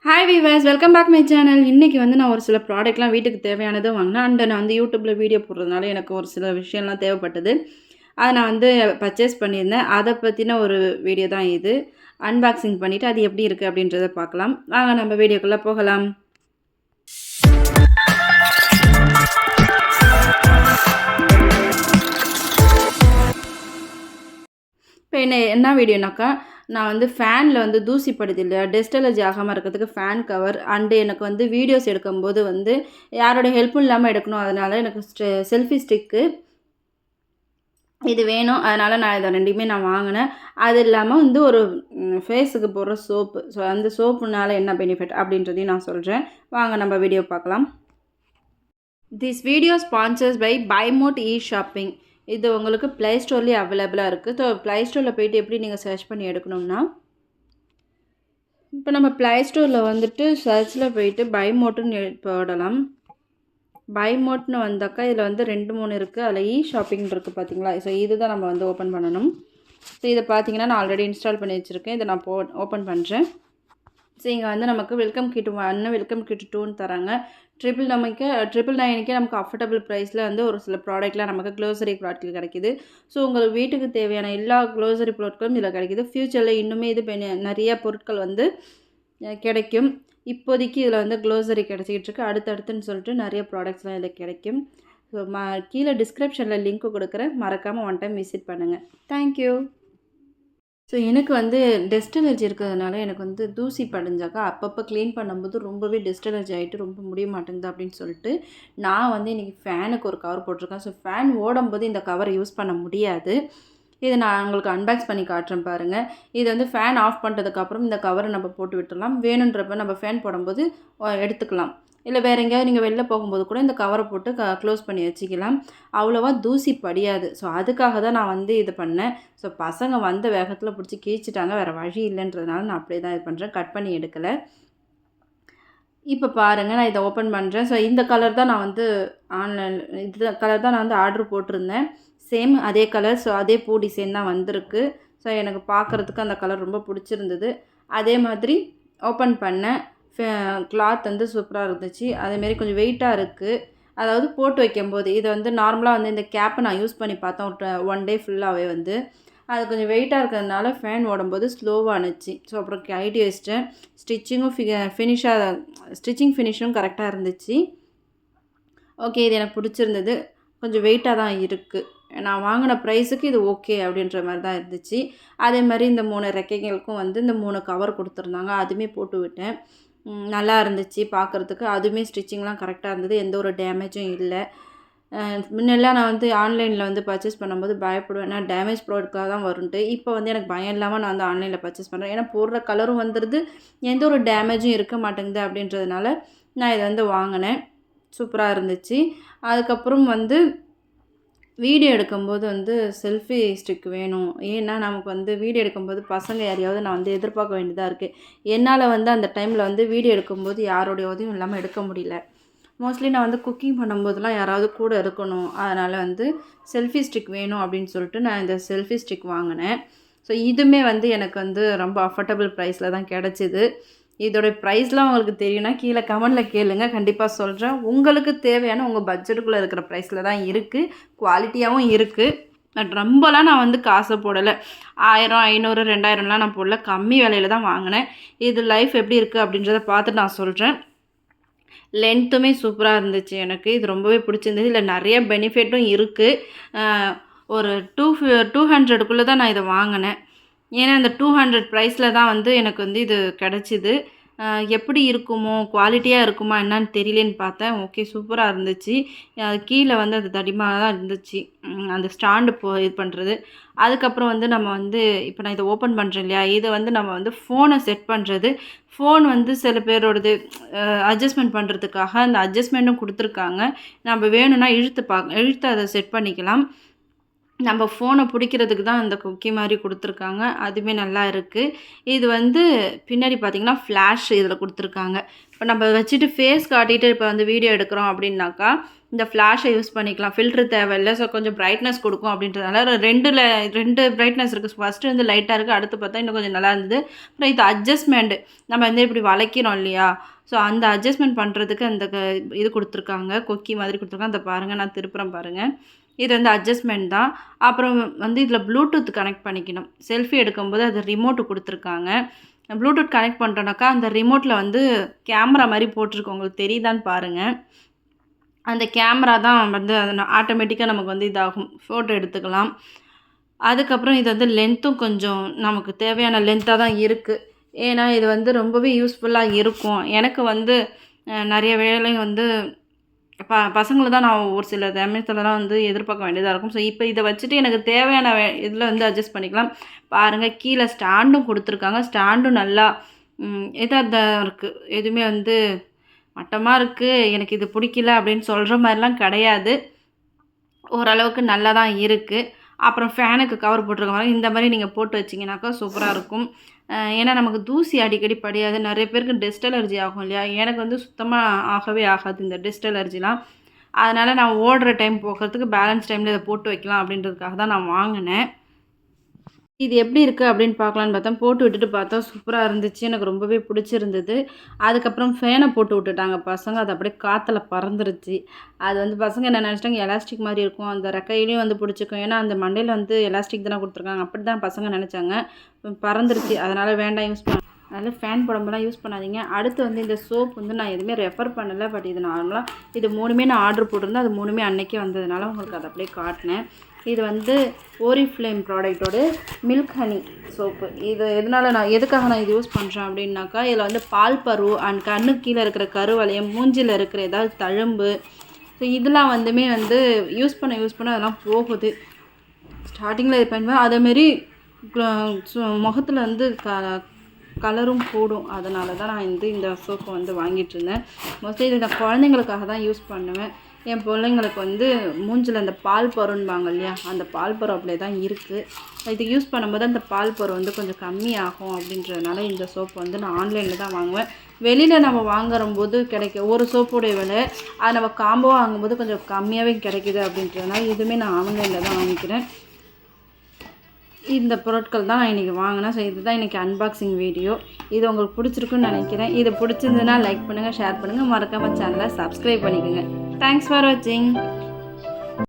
Hi viewers, welcome back my channel. இன்றைக்கி வந்து நான் ஒரு சில ப்ராடக்ட்லாம் வீட்டுக்கு தேவையானதும் வாங்கினேன். அண்ட் நான் வந்து யூடியூப்பில் வீடியோ போடுறதுனால எனக்கு ஒரு சில விஷயம்லாம் தேவைப்பட்டது. அதை நான் வந்து பர்ச்சேஸ் பண்ணியிருந்தேன். அதை பற்றின ஒரு வீடியோ தான் இது. அன்பாக்சிங் பண்ணிவிட்டு அது எப்படி இருக்குது அப்படின்றத பார்க்கலாம். வாங்க நம்ம வீடியோக்குள்ளே போகலாம். இப்போ என்ன வீடியோனாக்கா, நான் வந்து ஃபேனில் வந்து தூசி படுது இல்லையா, டஸ்ட் அலர்ஜி ஆகாமல் இருக்கிறதுக்கு ஃபேன் கவர் அண்டு எனக்கு வந்து வீடியோஸ் எடுக்கும்போது வந்து யாரோட ஹெல்ப்பும் இல்லாமல் எடுக்கணும். அதனால் எனக்கு செல்ஃபி ஸ்டிக்கு இது வேணும். அதனால் நான் இதை ரெண்டுமே நான் வாங்கினேன். அது இல்லாமல் வந்து ஒரு ஃபேஸுக்கு போடுற சோப்பு. ஸோ அந்த சோப்புனால என்ன பெனிஃபிட் அப்படின்றதையும் நான் சொல்கிறேன். வாங்க நம்ம வீடியோ பார்க்கலாம். திஸ் வீடியோ ஸ்பான்சர்ஸ் பை பைமோட் இ ஷாப்பிங். இது உங்களுக்கு ப்ளே ஸ்டோர்லேயே அவைலபிளாக இருக்குது. ஸோ ப்ளே ஸ்டோரில் போய்ட்டு எப்படி நீங்கள் சர்ச் பண்ணி எடுக்கணும்னா, இப்போ நம்ம ப்ளே ஸ்டோரில் வந்துட்டு சர்ச்சில் போய்ட்டு பைமோட்டுன்னு போடலாம். பைமோட்னு வந்தாக்கா இதில் வந்து 2-3 இருக்குது. அதில் இ ஷாப்பிங் இருக்குது பார்த்தீங்களா. ஸோ இது தான் நம்ம வந்து ஓப்பன் பண்ணணும். ஸோ இதை பார்த்தீங்கன்னா நான் ஆல்ரெடி இன்ஸ்டால் பண்ணி வச்சுருக்கேன். இதை நான் ஓப்பன் பண்ணுறேன். ஸோ இங்கே வந்து நமக்கு வெல்கம் கிட் 1 வெல்கம் கிட் 2ன்னு தராங்க. 999க்கே நமக்கு அஃபோர்டபுள் ப்ரைஸில் வந்து ஒரு சில ப்ராடக்ட்லாம் நமக்கு க்ளோசரி ப்ராடக்ட் கிடைக்கிது. ஸோ உங்களுக்கு வீட்டுக்கு தேவையான எல்லா க்ளோசரி பொருட்களும் இதில் கிடைக்கிது. ஃப்யூச்சரில் இன்னுமே இது நிறைய பொருட்கள் வந்து கிடைக்கும். இப்போதைக்கு இதில் வந்து க்ளோசரி கிடச்சிக்கிட்டு இருக்குது. அடுத்தடுத்துன்னு சொல்லிட்டு நிறைய ப்ராடக்ட்ஸ்லாம் இதில் கிடைக்கும். ஸோ கீழே டிஸ்கிரிப்ஷனில் லிங்க்கு கொடுக்குறேன். மறக்காமல் ஒன் டைம் விசிட் பண்ணுங்கள். தேங்க்யூ. ஸோ எனக்கு வந்து டஸ்ட் அலர்ஜி இருக்கிறதுனால எனக்கு வந்து தூசி படிஞ்சாக்கா அப்பப்போ க்ளீன் பண்ணும்போது ரொம்பவே டஸ்ட் அலர்ஜி ஆகிட்டு ரொம்ப முடிய மாட்டேங்குது அப்படின்னு சொல்லிட்டு நான் வந்து இன்றைக்கி ஃபேனுக்கு ஒரு கவர் போட்டிருக்கேன். ஸோ ஃபேன் ஓடும்போது இந்த கவரை யூஸ் பண்ண முடியாது. இதை நான் உங்களுக்கு அன்பாக்ஸ் பண்ணி காட்டுறேன் பாருங்கள். இது வந்து ஃபேன் ஆஃப் பண்ணுறதுக்கப்புறம் இந்த கவரை நம்ம போட்டு விட்டுடலாம். வேணுன்றப்ப நம்ம ஃபேன் போடும்போது எடுத்துக்கலாம். இல்லை வேறு எங்கேயாவது நீங்கள் வெளில போகும்போது கூட இந்த கவரை போட்டு க்ளோஸ் பண்ணி வச்சுக்கலாம். அவ்வளோவா தூசி படியாது. ஸோ அதுக்காக தான் நான் வந்து இது பண்ணேன். ஸோ பசங்க வந்த வேகத்தில் பிடிச்சி கீழ்ச்சிட்டாங்க. வேறு வழி இல்லைன்றதுனால நான் அப்படியே தான் இது பண்ணுறேன். கட் பண்ணி எடுக்கலை. இப்போ பாருங்கள், நான் இதை ஓப்பன் பண்ணுறேன். ஸோ இந்த கலர் தான் நான் வந்து இந்த கலர் தான் நான் வந்து ஆர்டர் போட்டிருந்தேன். சேம் அதே கலர். ஸோ அதே பூ டிசைன் தான் வந்திருக்கு. ஸோ எனக்கு பார்க்குறதுக்கு அந்த கலர் ரொம்ப பிடிச்சிருந்தது. அதே மாதிரி ஓப்பன் பண்ணேன். கிளாத் வந்து சூப்பராக இருந்துச்சு. அதேமாரி கொஞ்சம் வெயிட்டாக இருக்குது. அதாவது போட்டு வைக்கும்போது இது வந்து நார்மலாக வந்து இந்த கேப்பை நான் யூஸ் பண்ணி பார்த்தேன் 1 டே ஃபுல்லாகவே வந்து அது கொஞ்சம் வெயிட்டாக இருக்கிறதுனால ஃபேன் ஓடும்போது ஸ்லோவானுச்சு. ஸோ அப்புறம் கழட்டி வச்சிட்டேன். ஸ்டிச்சிங் ஃபினிஷும் கரெக்டாக இருந்துச்சு. ஓகே, இது எனக்கு பிடிச்சிருந்தது. கொஞ்சம் வெயிட்டாக தான் இருக்குது. நான் வாங்கின ப்ரைஸுக்கு இது ஓகே அப்படின்ற மாதிரி தான் இருந்துச்சு. அதே மாதிரி இந்த 3 ரெக்கைகளுக்கும் வந்து இந்த 3 கவர் கொடுத்துருந்தாங்க. அதுவுமே போட்டு விட்டேன். நல்லா இருந்துச்சு பார்க்குறதுக்கு. அதுவுமே ஸ்டிச்சிங்லாம் கரெக்டாக இருந்தது. எந்த ஒரு டேமேஜும் இல்லை. முன்னெல்லாம் நான் வந்து ஆன்லைனில் வந்து பர்ச்சேஸ் பண்ணும்போது பயப்படுவேன். ஏன்னா டேமேஜ் ப்ராடக்டாக தான் வரும்ன்ட்டு. இப்போ வந்து எனக்கு பயம் இல்லாமல் நான் வந்து ஆன்லைனில் பர்ச்சேஸ் பண்ணுறேன். ஏன்னா போடுற கலரும் வந்துடுது, எந்த ஒரு டேமேஜும் இருக்க மாட்டேங்குது அப்படின்றதுனால நான் இதை வந்து வாங்கினேன். சூப்பராக இருந்துச்சு. அதுக்கப்புறம் வந்து வீடியோ எடுக்கும்போது வந்து செல்ஃபி ஸ்டிக் வேணும். ஏன்னா நமக்கு வந்து வீடியோ எடுக்கும்போது பசங்க யாரையாவது நான் வந்து எதிர்பார்க்க வேண்டியதாக இருக்குது. என்னால் வந்து அந்த டைமில் வந்து வீடியோ எடுக்கும்போது யாரோடைய உதவியும் இல்லாமல் எடுக்க முடியல. மோஸ்ட்லி நான் வந்து குக்கிங் பண்ணும்போதெல்லாம் யாராவது கூட இருக்கணும். அதனால் வந்து செல்ஃபி ஸ்டிக் வேணும் அப்படின்னு சொல்லிட்டு நான் இந்த செல்ஃபி ஸ்டிக் வாங்கினேன். ஸோ இதுவுமே வந்து எனக்கு வந்து ரொம்ப அஃபோர்டபுள் ப்ரைஸில் தான் கிடச்சிது. இதோடைய ப்ரைஸ்லாம் உங்களுக்கு தெரியும்னா கீழே கமெண்டில் கேளுங்க, கண்டிப்பாக சொல்கிறேன். உங்களுக்கு தேவையான உங்கள் பட்ஜெட்டுக்குள்ளே இருக்கிற ப்ரைஸில் தான் இருக்குது. குவாலிட்டியாகவும் இருக்குது. பட் ரொம்பலாம் நான் வந்து காசை போடலை. 1000, 500, 2000லாம் நான் போடல. கம்மி விலையில் தான் வாங்கினேன். இது லைஃப் எப்படி இருக்குது அப்படின்றத பார்த்துட்டு நான் சொல்கிறேன். லென்த்துமே சூப்பராக இருந்துச்சு. எனக்கு இது ரொம்பவே பிடிச்சிருந்தது. இதில் நிறைய பெனிஃபிட்டும் இருக்குது. ஒரு 200க்குள்ளே தான் நான் இதை வாங்கினேன். ஏன்னா இந்த 200 ப்ரைஸில் தான் வந்து எனக்கு வந்து இது கிடச்சிது. எப்படி இருக்குமோ, குவாலிட்டியாக இருக்குமா என்னான்னு தெரியலேன்னு பார்த்தேன். ஓகே, சூப்பராக இருந்துச்சு. அது கீழே வந்து அது தடிமனாக தான் இருந்துச்சு. அந்த ஸ்டாண்டு இது பண்ணுறது. அதுக்கப்புறம் வந்து நம்ம வந்து இப்போ நான் இதை ஓப்பன் பண்ணுறேன் இல்லையா, இதை வந்து நம்ம வந்து ஃபோனை செட் பண்ணுறது. ஃபோன் வந்து சில பேரோடது அட்ஜஸ்ட்மெண்ட் பண்ணுறதுக்காக அந்த அட்ஜஸ்ட்மெண்ட்டும் கொடுத்துருக்காங்க. நம்ம வேணும்னா இழுத்து அதை செட் பண்ணிக்கலாம். நம்ம ஃபோனை பிடிக்கிறதுக்கு தான் அந்த குக்கி மாதிரி கொடுத்துருக்காங்க. அதுவுமே நல்லா இருக்குது. இது வந்து பின்னாடி பார்த்திங்கன்னா ஃப்ளாஷ் இதில் கொடுத்துருக்காங்க. இப்போ நம்ம வச்சுட்டு ஃபேஸ் காட்டிட்டு இப்போ வந்து வீடியோ எடுக்கிறோம் அப்படின்னாக்கா இந்த ஃப்ளாஷை யூஸ் பண்ணிக்கலாம். ஃபில்ட்ரு தேவையில்ல. ஸோ கொஞ்சம் பிரைட்னஸ் கொடுக்கும் அப்படின்றதுனால 2 பிரைட்னஸ் இருக்குது. ஃபஸ்ட்டு வந்து லைட்டாக இருக்குது. அடுத்து பார்த்தா இன்னும் கொஞ்சம் நல்லா இருந்தது. அப்புறம் இது அட்ஜஸ்ட்மெண்ட்டு நம்ம வந்து இப்படி வளைக்கிறோம் இல்லையா? ஸோ அந்த அட்ஜஸ்ட்மெண்ட் பண்ணுறதுக்கு அந்த இது கொடுத்துருக்காங்க. கொக்கி மாதிரி கொடுத்துருக்காங்க. அந்த பாருங்கள், நான் திருப்புறேன் பாருங்கள். இது வந்து அட்ஜஸ்ட்மெண்ட் தான். அப்புறம் வந்து இதில் ப்ளூடூத் கனெக்ட் பண்ணிக்கணும். செல்ஃபி எடுக்கும்போது அது ரிமோட்டு கொடுத்துருக்காங்க. ப்ளூடூத் கனெக்ட் பண்ணுறோன்னாக்கா அந்த ரிமோட்டில் வந்து கேமரா மாதிரி போட்டிருக்கு. உங்களுக்கு தெரியுதான்னு பாருங்கள். அந்த கேமரா தான் வந்து அது ஆட்டோமேட்டிக்காக நமக்கு வந்து இதாகும். ஃபோட்டோ எடுத்துக்கலாம். அதுக்கப்புறம் இது வந்து லென்த்தும் கொஞ்சம் நமக்கு தேவையான லென்த்தாக தான் இருக்குது. ஏன்னா இது வந்து ரொம்பவே யூஸ்ஃபுல்லாக இருக்கும். எனக்கு வந்து நிறைய வேலை வந்து பசங்களை தான் நான் ஒரு சில சமயத்துலலாம் வந்து எதிர்பார்க்க வேண்டியதாக இருக்கும். ஸோ இப்போ இதை வச்சுட்டு எனக்கு தேவையான இதில் வந்து அட்ஜஸ்ட் பண்ணிக்கலாம். பாருங்கள், கீழே ஸ்டாண்டும் கொடுத்துருக்காங்க. ஸ்டாண்டும் நல்லா இதாக இருக்குது. எதுவுமே வந்து மட்டமாக இருக்குது, எனக்கு இது பிடிக்கல அப்படின்னு சொல்கிற மாதிரிலாம் கிடையாது. ஓரளவுக்கு நல்லா தான் இருக்குது. அப்புறம் ஃபேனுக்கு கவர் போட்டிருக்க இந்த மாதிரி நீங்கள் போட்டு வச்சிங்கனாக்கா சூப்பராக இருக்கும். ஏன்னா நமக்கு தூசி அடிக்கடி படியாது. நிறைய பேருக்கு டஸ்ட் அலர்ஜி ஆகும் இல்லையா? எனக்கு வந்து சுத்தமாக ஆகவே ஆகாது இந்த டஸ்ட் அலர்ஜிலாம். அதனால் நான் ஓடுற டைம் போக்குறதுக்கு பேலன்ஸ் டைமில் இதை போட்டு வைக்கலாம் அப்படின்றதுக்காக தான் நான் வாங்கினேன். இது எப்படி இருக்குது அப்படின்னு பார்க்கலான்னு பார்த்தா, போட்டு விட்டுட்டு பார்த்தா சூப்பராக இருந்துச்சு. எனக்கு ரொம்பவே பிடிச்சிருந்தது. அதுக்கப்புறம் ஃபேனை போட்டு விட்டுட்டாங்க பசங்க. அது அப்படியே காற்றுல பறந்துருச்சு. அது வந்து பசங்க என்ன நினச்சிட்டாங்க, எலாஸ்டிக் மாதிரி இருக்கும், அந்த ரெக்கையிலையும் வந்து பிடிச்சிக்கும். ஏன்னா அந்த மண்டையில் வந்து எலாஸ்டிக் தானே கொடுத்துருக்காங்க. அப்படி தான் பசங்க நினச்சாங்க. பறந்துருச்சு. அதனால் வேண்டாம், யூஸ் பண்ண. அதனால் ஃபேன் உடம்பெல்லாம் யூஸ் பண்ணாதீங்க. அடுத்து வந்து இந்த சோப் வந்து நான் எதுவுமே ரெஃபர் பண்ணலை. பட் இது நார்மலாக இது 3மே நான் ஆர்டர் போட்டிருந்தேன். அது 3மே அன்றைக்கே வந்ததுனால உங்களுக்கு அதை அப்படியே காட்டினேன். இது வந்து ஓரிஃப்ளேம் ப்ராடக்டோட மில்க் ஹனி சோப்பு. இது எதுக்காக நான் இது யூஸ் பண்ணுறேன் அப்படின்னாக்கா, இதில் வந்து பால் பரு அண்ட் கண்ணுக்கு கீழே இருக்கிற கருவளையம், மூஞ்சில் இருக்கிற ஏதாவது தழும்பு, ஸோ இதெல்லாம் வந்துமே வந்து யூஸ் பண்ண அதெல்லாம் போகுது. ஸ்டார்டிங்கில் இது பண்ணுவேன். அதேமாரி முகத்தில் வந்து கலரும் போடும். அதனால தான் நான் இந்த சோப்பை வந்து வாங்கிட்டு இருந்தேன். மோஸ்ட்லி இது நான் குழந்தைங்களுக்காக தான் யூஸ் பண்ணுவேன். என் பிள்ளைங்களுக்கு வந்து மூஞ்சில் அந்த பால் பருன்பாங்க இல்லையா, அந்த பால் பரு அப்படியே தான் இருக்குது. இது யூஸ் பண்ணும்போது அந்த பால் பரு வந்து கொஞ்சம் கம்மியாகும் அப்படின்றதுனால இந்த சோப்பு வந்து நான் ஆன்லைனில் தான் வாங்குவேன். வெளியில் நம்ம வாங்கும்போது கிடைக்க ஒரு சோப்போடைய விலை அது நம்ம காம்போவாக வாங்கும்போது கொஞ்சம் கம்மியாகவே கிடைக்கிது அப்படின்றதுனால இதுவுமே நான் ஆன்லைனில் தான் வாங்கிக்கிறேன். இந்த பொருட்கள் தான் நான் இன்றைக்கி வாங்கினேன். ஸோ இதுதான் இன்றைக்கி அன்பாக்சிங் வீடியோ. இது உங்களுக்கு பிடிச்சிருக்குன்னு நினைக்கிறேன். இது பிடிச்சிருந்ததுன்னா லைக் பண்ணுங்கள், ஷேர் பண்ணுங்கள், மறக்காமல் சேனலை சப்ஸ்கிரைப் பண்ணிக்கோங்க. தேங்க்ஸ் ஃபார் வாட்சிங்.